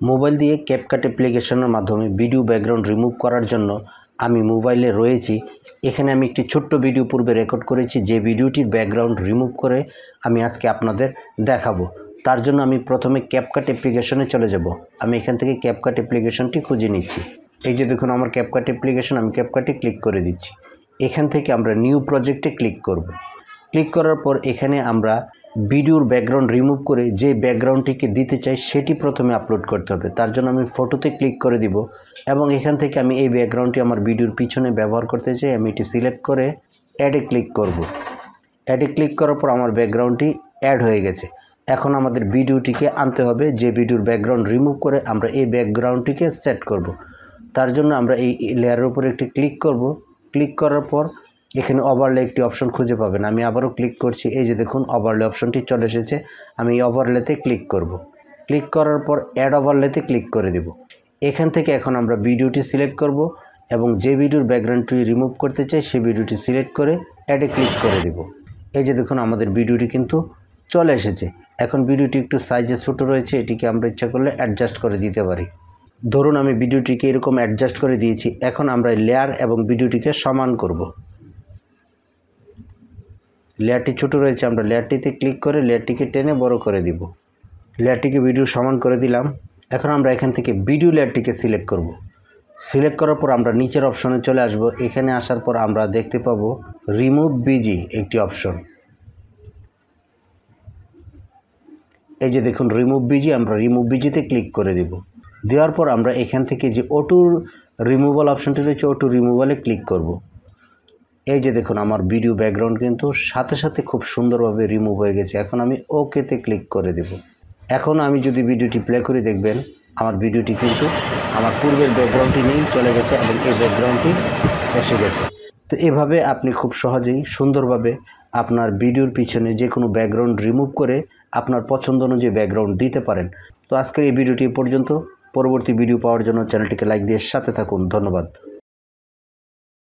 Mobile দিয়ে CapCut অ্যাপ্লিকেশনের মাধ্যমে ভিডিও ব্যাকগ্রাউন্ড রিমুভ করার জন্য আমি মোবাইলে রয়েছি। এখানে আমি একটি ছোট্ট ভিডিও পূর্বে রেকর্ড করেছি, যে ভিডিওটির ব্যাকগ্রাউন্ড রিমুভ করে আমি আজকে আপনাদের দেখাবো। তার জন্য আমি প্রথমে ক্যাপকাট অ্যাপ্লিকেশনে চলে যাব। আমি এখান থেকে ক্যাপকাট অ্যাপ্লিকেশনটি খুঁজে নিচ্ছি। এই যে দেখুন আমার ক্যাপকাট অ্যাপ্লিকেশন, আমি ক্যাপকাটে ক্লিক করে দিচ্ছি। এখান থেকে আমরা নিউ প্রজেক্টে ক্লিক করব। ক্লিক করার পর এখানে আমরা ভিডিওর ব্যাকগ্রাউন্ড রিমুভ করে যে ব্যাকগ্রাউন্ডটিকে দিতে চাই সেটি প্রথমে আপলোড করতে হবে। তার জন্য আমি ফটোতে ক্লিক করে দিব এবং এখান থেকে আমি এই ব্যাকগ্রাউন্ডটি আমার ভিডিওর পিছনে ব্যবহার করতে চাই। আমি এটি সিলেক্ট করে অ্যাডে ক্লিক করব। অ্যাডে ক্লিক করার পর আমার ব্যাকগ্রাউন্ডটি অ্যাড হয়ে গেছে। এখন আমাদের ভিডিওটিকে আনতে হবে, যে ভিডিওর ব্যাকগ্রাউন্ড রিমুভ করে আমরা এই ব্যাকগ্রাউন্ডটিকে সেট করব। তার জন্য আমরা এই লেয়ারের উপর একটি ক্লিক করব। ক্লিক করার পর এখানে ওভারলে একটি অপশন খুঁজে পাবেন। আমি আবারও ক্লিক করছি। এই যে দেখুন ওভারলে অপশনটি চলে এসেছে। আমি এই ওভারলেতে ক্লিক করব। ক্লিক করার পর অ্যাড ওভারলেতে ক্লিক করে দেব। এখান থেকে এখন আমরা ভিডিওটি সিলেক্ট করব এবং যে ভিডিওর ব্যাকগ্রাউন্ডটি রিমুভ করতে চাই সেই ভিডিওটি সিলেক্ট করে অ্যাডে ক্লিক করে দেব। এই যে দেখুন আমাদের ভিডিওটি কিন্তু চলে এসেছে। এখন ভিডিওটি একটু সাইজে ছোটো রয়েছে, এটিকে আমরা ইচ্ছা করলে অ্যাডজাস্ট করে দিতে পারি। ধরুন আমি ভিডিওটিকে এরকম অ্যাডজাস্ট করে দিয়েছি। এখন আমরা লেয়ার এবং ভিডিওটিকে সমান করব। লেয়ারটি ছোটো রয়েছে, আমরা লেয়ারটিতে ক্লিক করে লেয়ারটিকে টেনে বড় করে দিব। লেয়ারটিকে ভিডিও সমান করে দিলাম। এখন আমরা এখান থেকে ভিডিও লেয়ারটিকে সিলেক্ট করব। সিলেক্ট করার পর আমরা নিচের অপশনে চলে আসব। এখানে আসার পর আমরা দেখতে পাবো রিমুভ বিজি একটি অপশন। এই যে দেখুন রিমুভ বিজি, আমরা রিমুভ বিজিতে ক্লিক করে দেব। দেওয়ার পর আমরা এখান থেকে যে অটো রিমুভাল অপশনটি রয়েছে অটো রিমুভালে ক্লিক করব। এই যে দেখুন আমার ভিডিও ব্যাকগ্রাউন্ড কিন্তু সাথে সাথে খুব সুন্দরভাবে রিমুভ হয়ে গেছে। এখন আমি ওকেতে ক্লিক করে দেব। এখন আমি যদি ভিডিওটি প্লে করে দেখবেন আমার ভিডিওটি কিন্তু আমার পূর্বের ব্যাকগ্রাউন্ডটি নেই, চলে গেছে এবং এই ব্যাকগ্রাউন্ডটি এসে গেছে। তো এভাবে আপনি খুব সহজেই সুন্দরভাবে আপনার ভিডিওর পিছনে যে কোনো ব্যাকগ্রাউন্ড রিমুভ করে আপনার পছন্দ অনুযায়ী ব্যাকগ্রাউন্ড দিতে পারেন। তো আজকের এই ভিডিওটি পর্যন্ত। পরবর্তী ভিডিও পাওয়ার জন্য চ্যানেলটিকে লাইক দিয়ে সাথে থাকুন। ধন্যবাদ।